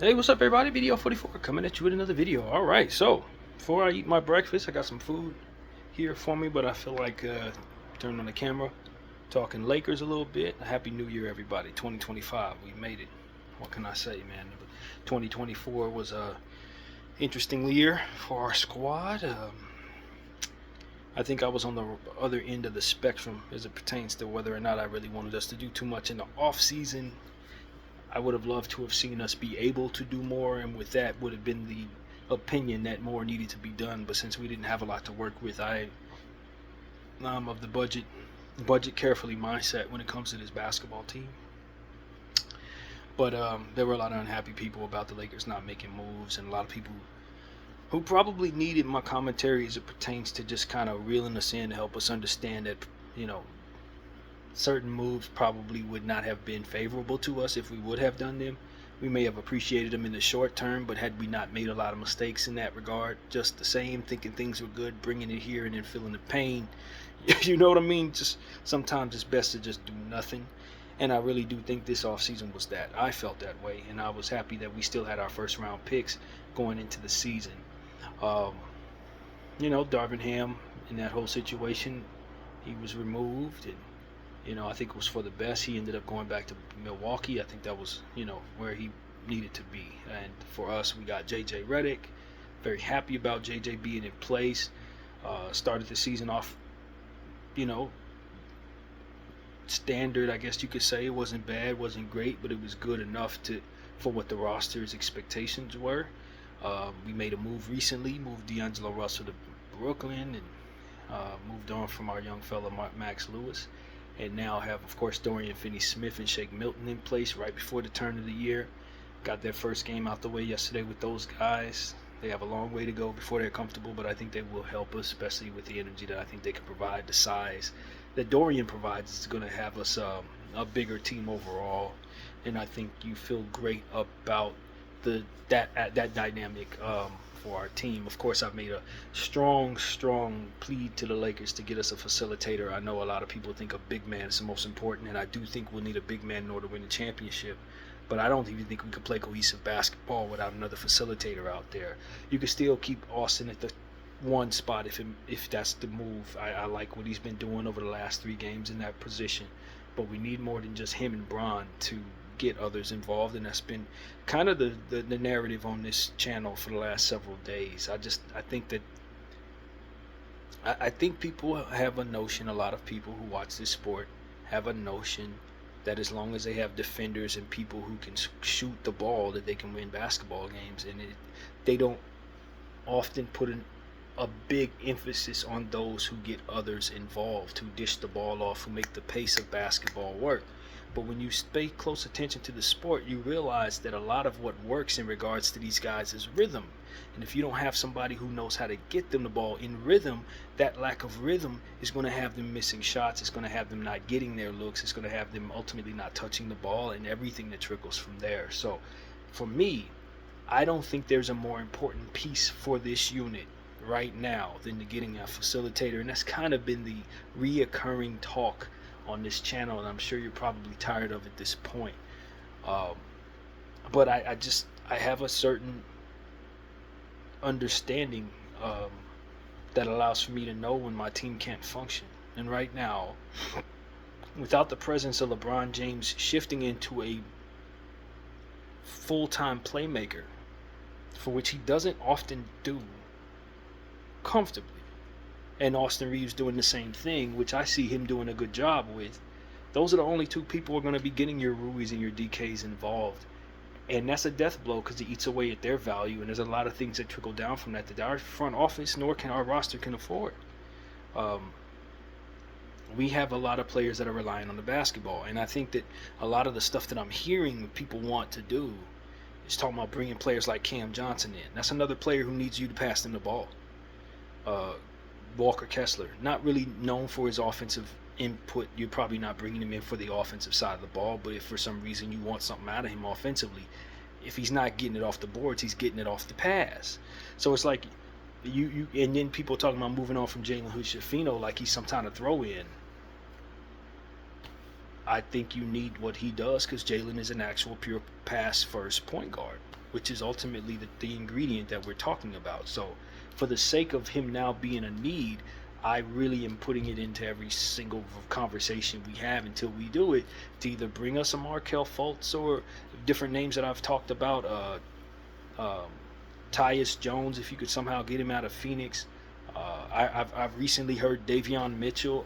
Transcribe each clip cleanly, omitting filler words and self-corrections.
Hey, what's up, everybody? Video 44 coming at you with another video. All right, so before I eat my breakfast, I got some food here for me, but I feel like turning on the camera, talking Lakers a little bit. Happy New Year, everybody. 2025, we made it. What can I say, man? 2024 was a interesting year for our squad. I think I was on the other end of the spectrum as it pertains to whether or not I really wanted us to do too much in the off season. I would have loved to have seen us be able to do more, and with that would have been the opinion that more needed to be done. But since we didn't have a lot to work with, I'm of the budget carefully mindset when it comes to this basketball team. But there were a lot of unhappy people about the Lakers not making moves, and a lot of people who probably needed my commentary as it pertains to just kind of reeling us in to help us understand that, certain moves probably would not have been favorable to us if we would have done them. We may have appreciated them in the short term, but had we not made a lot of mistakes in that regard, just the same, thinking things were good, bringing it here and then feeling the pain, you know what I mean? Just sometimes it's best to just do nothing. And I really do think this offseason was that. I felt that way, and I was happy that we still had our first round picks going into the season. Darvin Ham in that whole situation, he was removed, and I think it was for the best. He ended up going back to Milwaukee. I think that was, where he needed to be. And for us, we got JJ Redick. Very happy about JJ being in place. Started the season off, standard, I guess you could say. It wasn't bad, wasn't great, but it was good enough for what the roster's expectations were. We made a move recently, moved D'Angelo Russell to Brooklyn, and moved on from our young fella Max Lewis. And now have, of course, Dorian Finney-Smith and Shake Milton in place right before the turn of the year. Got their first game out the way yesterday with those guys. They have a long way to go before they're comfortable, but I think they will help us, especially with the energy that I think they can provide. The size that Dorian provides is going to have us a bigger team overall, and I think you feel great about that dynamic for our team. Of course, I've made a strong plea to the Lakers to get us a facilitator. I know a lot of people think a big man is the most important, and I do think we'll need a big man in order to win the championship. But I don't even think we could play cohesive basketball without another facilitator out there. You can still keep Austin at the one spot if that's the move. I like what he's been doing over the last 3 games in that position. But we need more than just him and Bron to get others involved, and that's been kind of the narrative on this channel for the last several days. I think people have a notion, a lot of people who watch this sport have a notion that as long as they have defenders and people who can shoot the ball, that they can win basketball games, and they don't often put a big emphasis on those who get others involved, who dish the ball off, who make the pace of basketball work. But when you pay close attention to the sport, you realize that a lot of what works in regards to these guys is rhythm. And if you don't have somebody who knows how to get them the ball in rhythm, that lack of rhythm is going to have them missing shots. It's going to have them not getting their looks. It's going to have them ultimately not touching the ball, and everything that trickles from there. So for me, I don't think there's a more important piece for this unit right now than to getting a facilitator. And that's kind of been the reoccurring talk on this channel, and I'm sure you're probably tired of it at this point. But I have a certain understanding that allows for me to know when my team can't function. And right now, without the presence of LeBron James shifting into a full-time playmaker, for which he doesn't often do comfortably, and Austin Reeves doing the same thing, which I see him doing a good job with, those are the only 2 people who are going to be getting your Ruiz and your DKs involved. And that's a death blow because it eats away at their value, and there's a lot of things that trickle down from that our front office nor can our roster can afford. We have a lot of players that are relying on the basketball, and I think that a lot of the stuff that I'm hearing people want to do is talking about bringing players like Cam Johnson in. That's another player who needs you to pass them the ball. Walker Kessler, not really known for his offensive input. You're probably not bringing him in for the offensive side of the ball, but if for some reason you want something out of him offensively, if he's not getting it off the boards, he's getting it off the pass. So it's like you and then people talking about moving on from Jalen Hood-Schifino like he's some kind of throw-in. I think you need what he does because Jalen is an actual pure pass first point guard. which is ultimately the ingredient that we're talking about. So, for the sake of him now being a need, I really am putting it into every single conversation we have until we do it, to either bring us a Markelle Fultz or different names that I've talked about. Um, Tyus Jones, if you could somehow get him out of Phoenix. I've recently heard Davion Mitchell.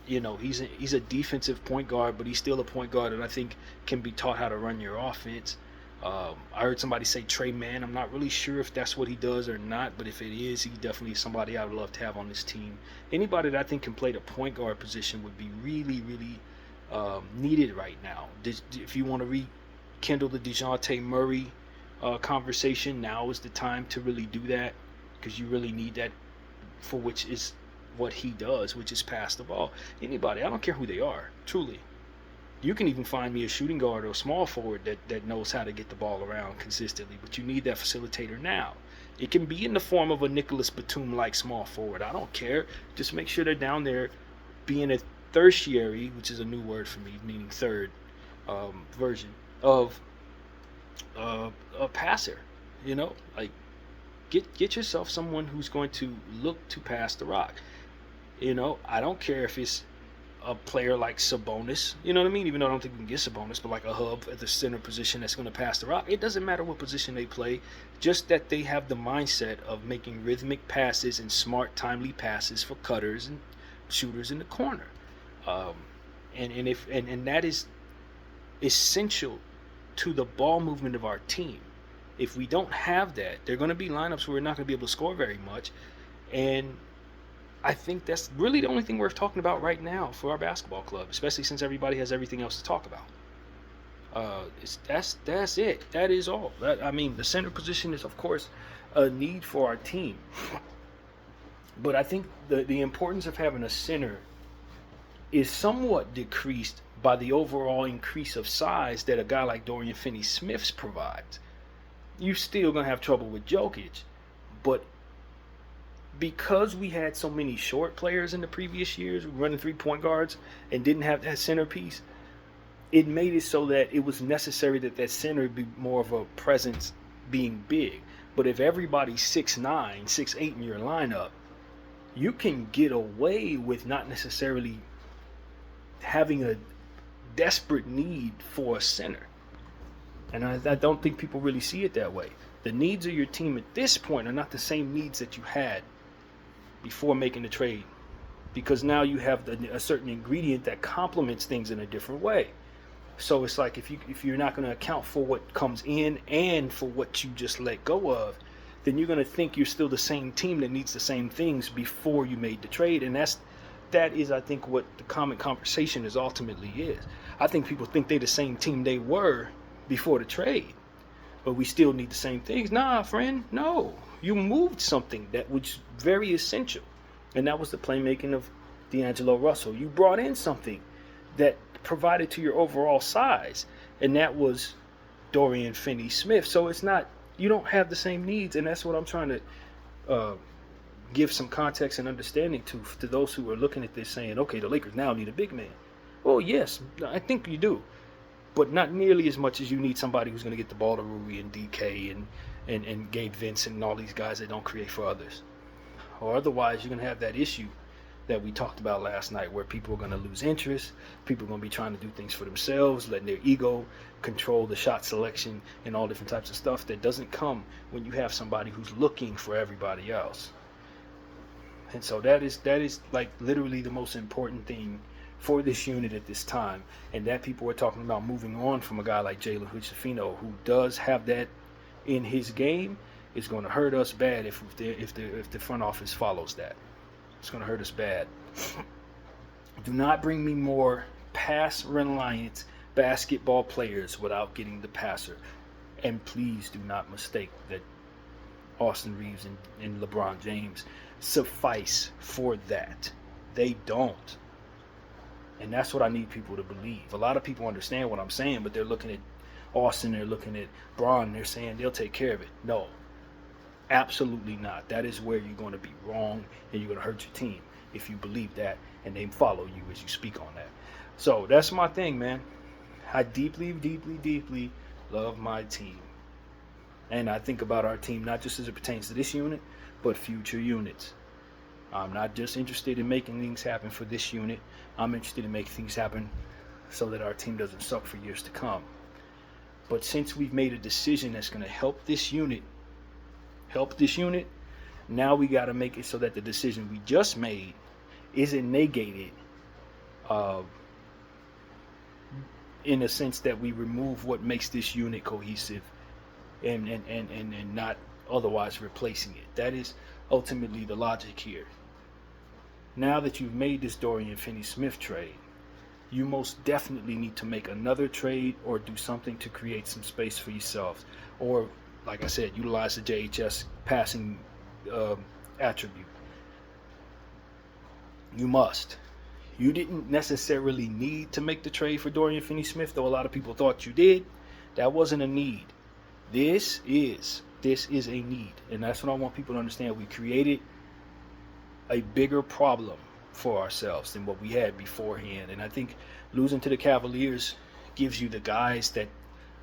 You know, he's a defensive point guard, but he's still a point guard that I think can be taught how to run your offense. I heard somebody say Trey Mann. I'm not really sure if that's what he does or not, but if it is, he definitely is somebody I would love to have on this team. Anybody that I think can play the point guard position would be really, really needed right now. If you want to rekindle the DeJounte Murray conversation, now is the time to really do that, because you really need that for which is what he does, which is pass the ball. Anybody, I don't care who they are, truly. You can even find me a shooting guard or a small forward that knows how to get the ball around consistently, but you need that facilitator now. It can be in the form of a Nicholas Batum-like small forward. I don't care. Just make sure they're down there being a tertiary, which is a new word for me, meaning third version of a passer. You know, like get yourself someone who's going to look to pass the rock. You know, I don't care if it's a player like Sabonis, you know what I mean? Even though I don't think we can get Sabonis, but like a hub at the center position that's going to pass the rock. It doesn't matter what position they play, just that they have the mindset of making rhythmic passes and smart, timely passes for cutters and shooters in the corner. And that is essential to the ball movement of our team. If we don't have that, there are going to be lineups where we're not going to be able to score very much, and I think that's really the only thing worth talking about right now for our basketball club, especially since everybody has everything else to talk about. That's it. That is all. I mean, the center position is, of course, a need for our team. But I think the importance of having a center is somewhat decreased by the overall increase of size that a guy like Dorian Finney-Smith provides. You're still going to have trouble with Jokic, but because we had so many short players in the previous years running 3-point guards and didn't have that centerpiece, it made it so that it was necessary that center be more of a presence being big. But if everybody's 6'9", 6'8" in your lineup, you can get away with not necessarily having a desperate need for a center. And I don't think people really see it that way. The needs of your team at this point are not the same needs that you had before making the trade, because now you have a certain ingredient that complements things in a different way. So it's like if you're not going to account for what comes in and for what you just let go of, then you're going to think you're still the same team that needs the same things before you made the trade. And that is I think what the common conversation is ultimately is. I think people think they're the same team they were before the trade, but we still need the same things. Nah, friend, no. You moved something that was very essential, and that was the playmaking of D'Angelo Russell. You brought in something that provided to your overall size, and that was Dorian Finney-Smith. So it's not, you don't have the same needs, and that's what I'm trying to give some context and understanding to those who are looking at this saying, okay, the Lakers now need a big man. Well, yes, I think you do, but not nearly as much as you need somebody who's going to get the ball to Rui and DK and Gabe Vincent and all these guys that don't create for others. Or otherwise, you're going to have that issue that we talked about last night, where people are going to lose interest. People are going to be trying to do things for themselves, letting their ego control the shot selection and all different types of stuff that doesn't come when you have somebody who's looking for everybody else. And so that is like literally the most important thing for this unit at this time, and that people are talking about moving on from a guy like Jalen Hood-Schifino, who does have that in his game. Is going to hurt us bad if the front office follows that. It's going to hurt us bad. Do not bring me more pass-reliant basketball players without getting the passer. And please do not mistake that Austin Reeves and LeBron James suffice for that. They don't. And that's what I need people to believe. A lot of people understand what I'm saying, but they're looking at Austin, they're looking at Bron, and they're saying they'll take care of it. No. Absolutely not. That is where you're going to be wrong, and you're going to hurt your team if you believe that and they follow you as you speak on that. So that's my thing, man. I deeply, deeply, deeply love my team. And I think about our team not just as it pertains to this unit, but future units. I'm not just interested in making things happen for this unit. I'm interested in making things happen so that our team doesn't suck for years to come. But since we've made a decision that's going to help this unit, now we got to make it so that the decision we just made isn't negated uh, in a sense that we remove what makes this unit cohesive and not otherwise replacing it. That is ultimately the logic here. Now that you've made this Dorian Finney-Smith trade, you most definitely need to make another trade or do something to create some space for yourselves. Or, like I said, utilize the JHS passing attribute. You must. You didn't necessarily need to make the trade for Dorian Finney-Smith, though a lot of people thought you did. That wasn't a need. This is a need, and that's what I want people to understand. We created a bigger problem for ourselves than what we had beforehand, and I think losing to the Cavaliers gives you the guys that,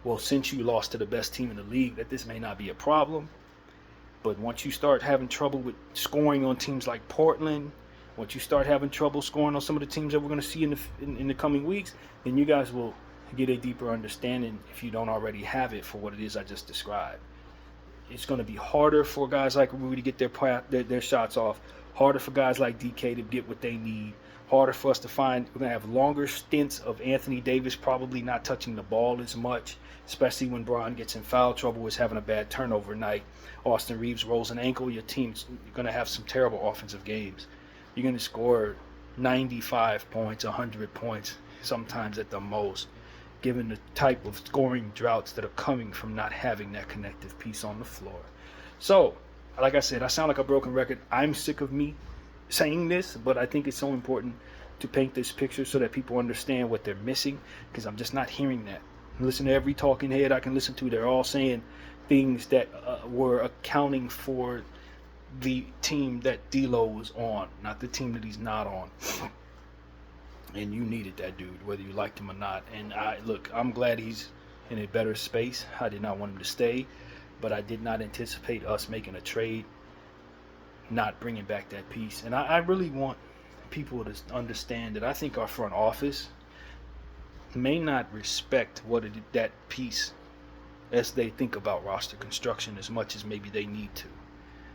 well, since you lost to the best team in the league, that this may not be a problem. But once you start having trouble with scoring on teams like Portland, once you start having trouble scoring on some of the teams that we're going to see in the coming weeks, then you guys will get a deeper understanding, if you don't already have it, for what it is I just described. It's going to be harder for guys like Rui to get their shots off, harder for guys like DK to get what they need, harder for us to find. We're going to have longer stints of Anthony Davis probably not touching the ball as much, especially when Bron gets in foul trouble, is having a bad turnover night. Austin Reeves rolls an ankle, your team's going to have some terrible offensive games. You're going to score 95 points, 100 points, sometimes at the most, given the type of scoring droughts that are coming from not having that connective piece on the floor. So, like I said, I sound like a broken record. I'm sick of me saying this, but I think it's so important to paint this picture so that people understand what they're missing, because I'm just not hearing that. Listen to every talking head I can listen to. They're all saying things that were accounting for the team that D'Lo was on, not the team that he's not on. And you needed that dude, whether you liked him or not. And I'm glad he's in a better space. I did not want him to stay, but I did not anticipate us making a trade, not bringing back that piece. And I really want people to understand that I think our front office may not respect that piece as they think about roster construction as much as maybe they need to.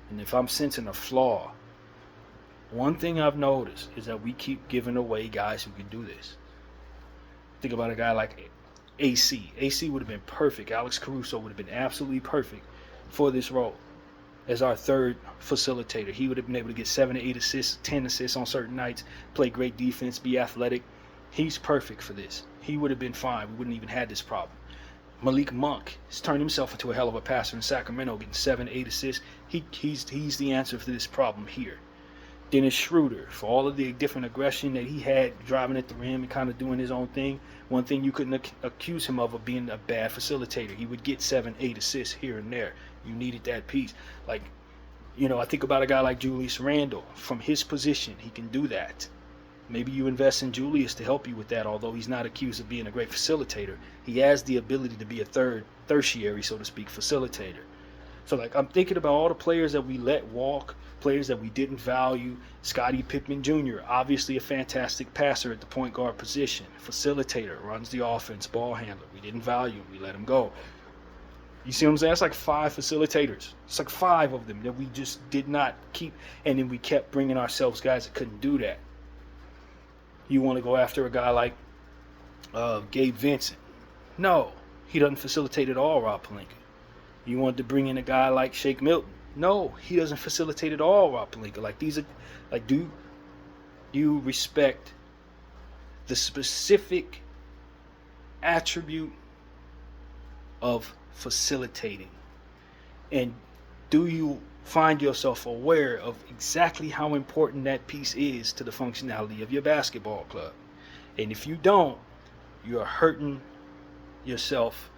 And if I'm sensing a flaw, one thing I've noticed is that we keep giving away guys who can do this. Think about a guy like AC. AC would have been perfect. Alex Caruso would have been absolutely perfect for this role as our third facilitator. He would have been able to get 7 to 8 assists, 10 assists on certain nights, play great defense, be athletic. He's perfect for this. He would have been fine. We wouldn't even had this problem. Malik Monk has turned himself into a hell of a passer in Sacramento, getting 7 to 8 assists. He's the answer for this problem here. Dennis Schroeder, for all of the different aggression that he had driving at the rim and kind of doing his own thing, one thing you couldn't accuse him of being a bad facilitator. He would get 7, 8 assists here and there. You needed that piece. Like, I think about a guy like Julius Randle. From his position, he can do that. Maybe you invest in Julius to help you with that, although he's not accused of being a great facilitator. He has the ability to be a tertiary, so to speak, facilitator. So, I'm thinking about all the players that we let walk, players that we didn't value. Scottie Pippen Jr., obviously a fantastic passer at the point guard position. Facilitator, runs the offense, ball handler. We didn't value him. We let him go. You see what I'm saying? That's like 5 facilitators. It's like 5 of them that we just did not keep. And then we kept bringing ourselves guys that couldn't do that. You want to go after a guy like Gabe Vincent. No, he doesn't facilitate at all, Rob Pelinka. You wanted to bring in a guy like Shake Milton. No, he doesn't facilitate at all, Rob Pelinka. Do you respect the specific attribute of facilitating? And do you find yourself aware of exactly how important that piece is to the functionality of your basketball club? And if you don't, you're hurting yourself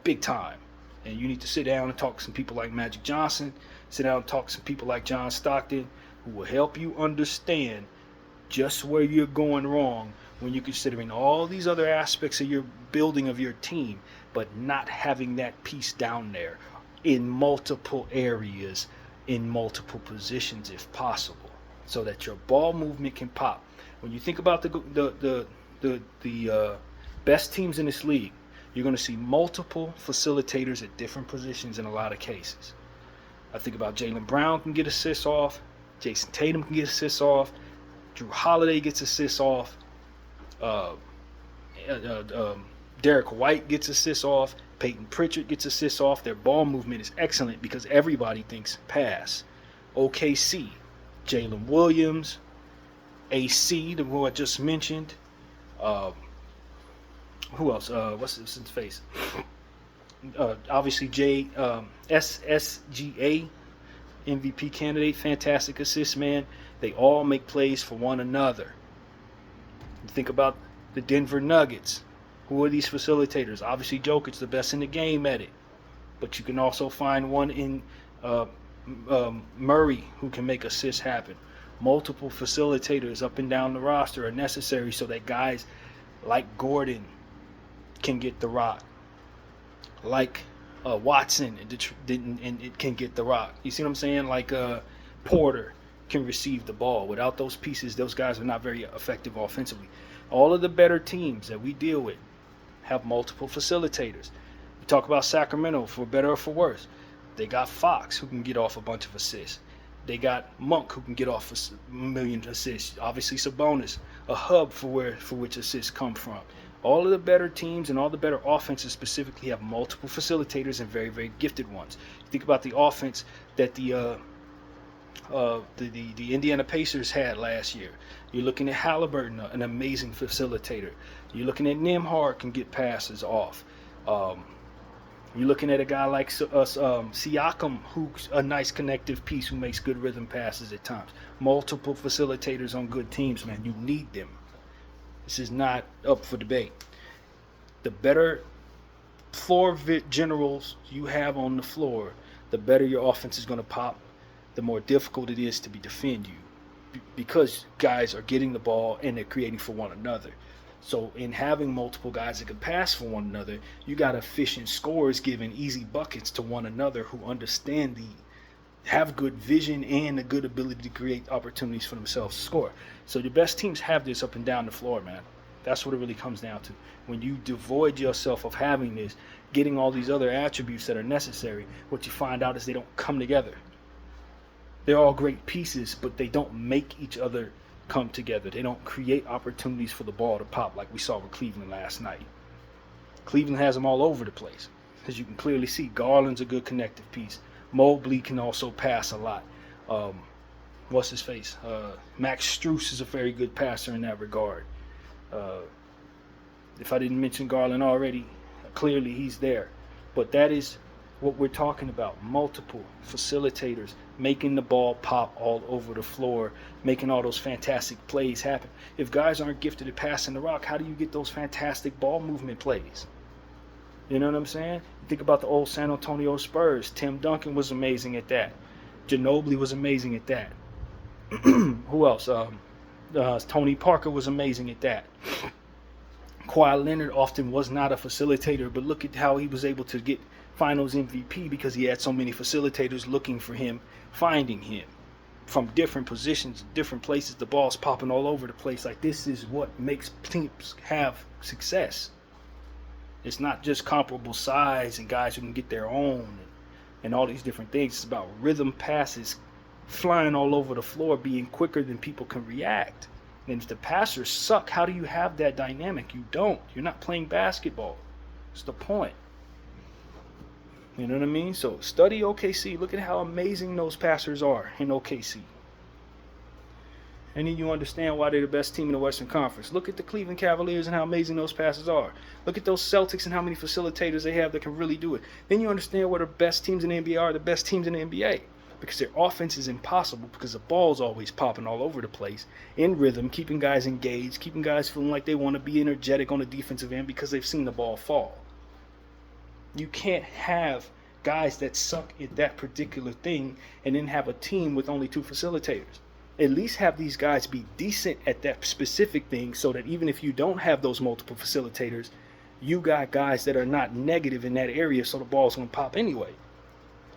big time. And you need to sit down and talk to some people like Magic Johnson, sit down and talk to some people like John Stockton, who will help you understand just where you're going wrong when you're considering all these other aspects of your building of your team, but not having that piece down there. in multiple areas, in multiple positions if possible, so that your ball movement can pop. When you think about the best teams in this league, you're going to see multiple facilitators at different positions in a lot of cases. I think about Jaylen Brown can get assists off, Jason Tatum can get assists off, Drew Holiday gets assists off, Derek White gets assists off, Peyton Pritchard gets assists off. Their ball movement is excellent because everybody thinks pass. OKC, Jalen Williams, AC, the who I just mentioned. Who else? What's his face? Obviously, SSGA, MVP candidate, fantastic assist man. They all make plays for one another. You think about the Denver Nuggets. Who are these facilitators? Obviously, Jokic, the best in the game at it. But you can also find one in Murray who can make assists happen. Multiple facilitators up and down the roster are necessary so that guys like Gordon can get the rock, like Watson and it can get the rock. You see what I'm saying? Like Porter can receive the ball. Without those pieces, those guys are not very effective offensively. All of the better teams that we deal with have multiple facilitators. We talk about Sacramento, for better or for worse. They got Fox, who can get off a bunch of assists. They got Monk, who can get off a million assists. Obviously Sabonis, a hub for which assists come from. All of the better teams and all the better offenses specifically have multiple facilitators and very, very gifted ones. You think about the offense that the Indiana Pacers had last year. You're looking at Halliburton, an amazing facilitator. You're looking at Nembhard, can get passes off. You're looking at a guy like Siakam, who's a nice connective piece who makes good rhythm passes at times. Multiple facilitators on good teams, man. You need them. This is not up for debate. The better floor generals you have on the floor, the better your offense is going to pop, the more difficult it is to defend you, because guys are getting the ball and they're creating for one another. So in having multiple guys that can pass for one another, you got efficient scorers giving easy buckets to one another who understand have good vision and a good ability to create opportunities for themselves to score. So the best teams have this up and down the floor, man. That's what it really comes down to. When you devoid yourself of having this, getting all these other attributes that are necessary, what you find out is they don't come together. They're all great pieces, but they don't make each other come together. They don't create opportunities for the ball to pop like we saw with Cleveland last night. Cleveland has them all over the place. As you can clearly see, Garland's a good connective piece. Mobley can also pass a lot. What's his face? Max Strus is a very good passer in that regard. If I didn't mention Garland already, clearly he's there. But that is what we're talking about. Multiple facilitators making the ball pop all over the floor, making all those fantastic plays happen. If guys aren't gifted at passing the rock, how do you get those fantastic ball movement plays? You know what I'm saying? Think about the old San Antonio Spurs. Tim Duncan was amazing at that. Ginobili was amazing at that. Who else? Tony Parker was amazing at that. Kawhi Leonard often was not a facilitator, but look at how he was able to get Finals MVP because he had so many facilitators looking for him, finding him from different positions, different places. The ball's popping all over the place. Like, this is what makes teams have success. It's not just comparable size and guys who can get their own and all these different things. It's about rhythm passes flying all over the floor, being quicker than people can react. And if the passers suck, how do you have that dynamic? You don't. You're not playing basketball. It's the point. You know what I mean? So study OKC. Look at how amazing those passers are in OKC. And then you understand why they're the best team in the Western Conference. Look at the Cleveland Cavaliers and how amazing those passes are. Look at those Celtics and how many facilitators they have that can really do it. Then you understand where the best teams in the NBA are the best teams in the NBA. Because their offense is impossible because the ball's always popping all over the place in rhythm, keeping guys engaged, keeping guys feeling like they want to be energetic on the defensive end because they've seen the ball fall. You can't have guys that suck at that particular thing and then have a team with only two facilitators. At least have these guys be decent at that specific thing so that even if you don't have those multiple facilitators, you got guys that are not negative in that area so the ball's going to pop anyway.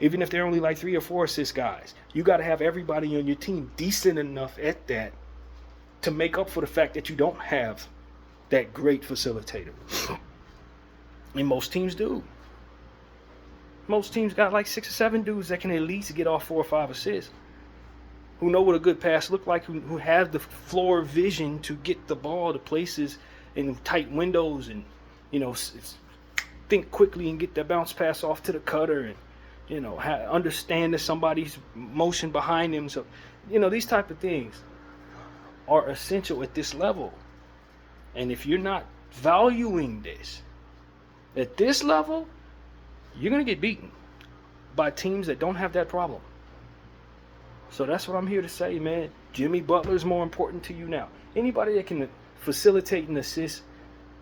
Even if they're only like 3 or 4 assist guys, you got to have everybody on your team decent enough at that to make up for the fact that you don't have that great facilitator. And most teams do. Most teams got like 6 or 7 dudes that can at least get off 4 or 5 assists, who know what a good pass look like, who have the floor vision to get the ball to places in tight windows, and think quickly and get that bounce pass off to the cutter, and understand that somebody's motion behind him. So these type of things are essential at this level. And if you're not valuing this at this level, you're going to get beaten by teams that don't have that problem. So that's what I'm here to say, man. Jimmy Butler's more important to you now. Anybody that can facilitate and assist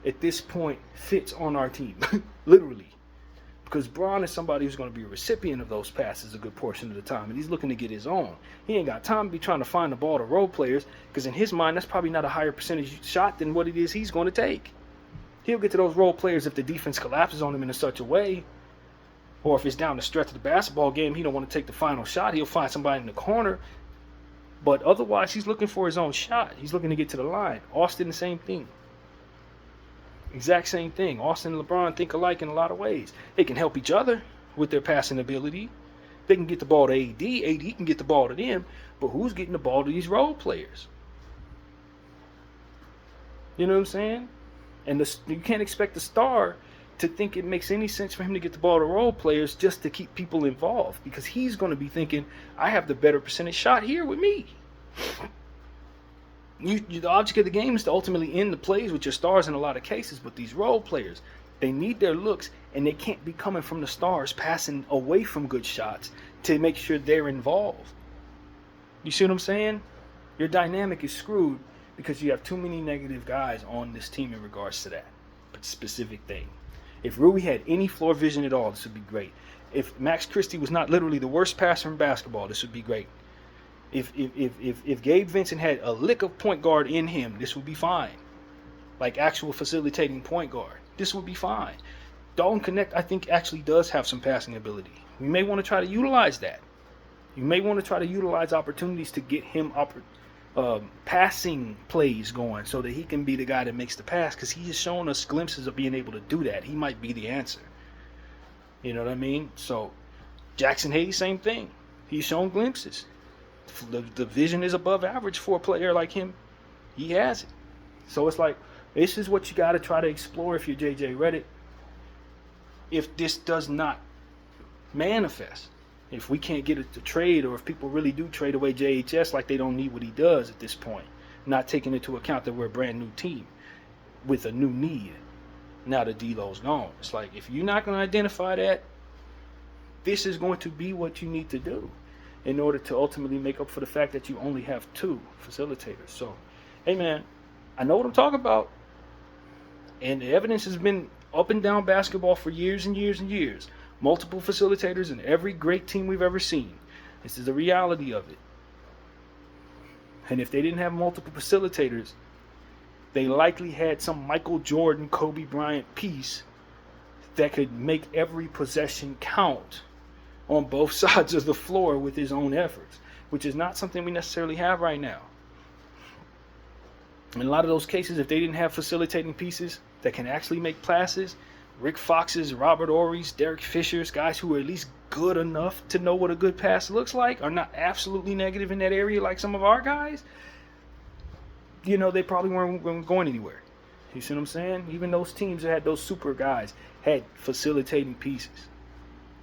at this point fits on our team, literally. Because Bron is somebody who's going to be a recipient of those passes a good portion of the time, and he's looking to get his own. He ain't got time to be trying to find the ball to role players, because in his mind, that's probably not a higher percentage shot than what it is he's going to take. He'll get to those role players if the defense collapses on him in such a way, or if it's down the stretch of the basketball game, he don't want to take the final shot. He'll find somebody in the corner. But otherwise, he's looking for his own shot. He's looking to get to the line. Austin, the same thing. Exact same thing. Austin and LeBron think alike in a lot of ways. They can help each other with their passing ability. They can get the ball to AD. AD can get the ball to them. But who's getting the ball to these role players? You know what I'm saying? And you can't expect the star to think it makes any sense for him to get the ball to role players just to keep people involved, because he's going to be thinking, I have the better percentage shot here with me. The object of the game is to ultimately end the plays with your stars in a lot of cases, but these role players, they need their looks, and they can't be coming from the stars passing away from good shots to make sure they're involved. You see what I'm saying? Your dynamic is screwed because you have too many negative guys on this team in regards to that specific thing. If Rui had any floor vision at all, this would be great. If Max Christie was not literally the worst passer in basketball, this would be great. If Gabe Vincent had a lick of point guard in him, this would be fine. Like actual facilitating point guard, this would be fine. Dalton Connect, I think, actually does have some passing ability. We may want to try to utilize that. You may want to try to utilize opportunities to get him passing plays going so that he can be the guy that makes the pass, because he has shown us glimpses of being able to do that. He might be the answer. You know what I mean? So Jackson Hayes, same thing. He's shown glimpses. The vision is above average for a player like him. He has it. So it's like, this is what you got to try to explore if you're JJ Redick. If this does not manifest, if we can't get it to trade, or if people really do trade away JHS like they don't need what he does at this point, not taking into account that we're a brand new team with a new need now that D'Lo's gone. It's like, if you're not going to identify that, this is going to be what you need to do in order to ultimately make up for the fact that you only have 2 facilitators. So, hey man, I know what I'm talking about. And the evidence has been up and down basketball for years and years and years. Multiple facilitators in every great team we've ever seen. This is the reality of it. And if they didn't have multiple facilitators, they likely had some Michael Jordan, Kobe Bryant piece that could make every possession count on both sides of the floor with his own efforts, which is not something we necessarily have right now. In a lot of those cases, if they didn't have facilitating pieces that can actually make passes, Rick Fox's, Robert Ory's, Derek Fisher's, guys who are at least good enough to know what a good pass looks like, are not absolutely negative in that area like some of our guys, they probably weren't going anywhere. You see what I'm saying? Even those teams that had those super guys had facilitating pieces.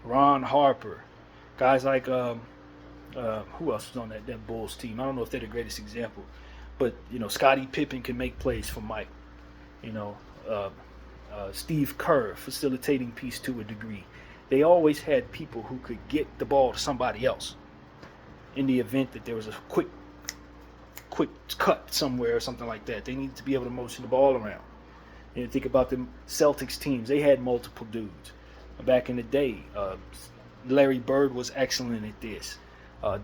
Ron Harper, guys like, who else was on that Bulls team? I don't know if they're the greatest example, but, Scottie Pippen can make plays for Mike. Steve Kerr, facilitating piece to a degree. They always had people who could get the ball to somebody else in the event that there was a quick cut somewhere or something like that. They needed to be able to motion the ball around. And think about the Celtics teams. They had multiple dudes. Back in the day, Larry Bird was excellent at this.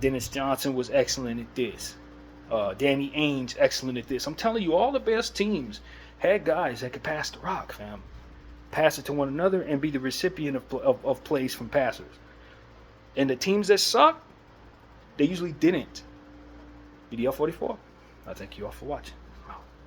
Dennis Johnson was excellent at this. Danny Ainge, excellent at this. I'm telling you, all the best teams had guys that could pass the rock, fam. Pass it to one another and be the recipient of plays from passers. And the teams that suck, they usually didn't. BDL 44, I thank you all for watching.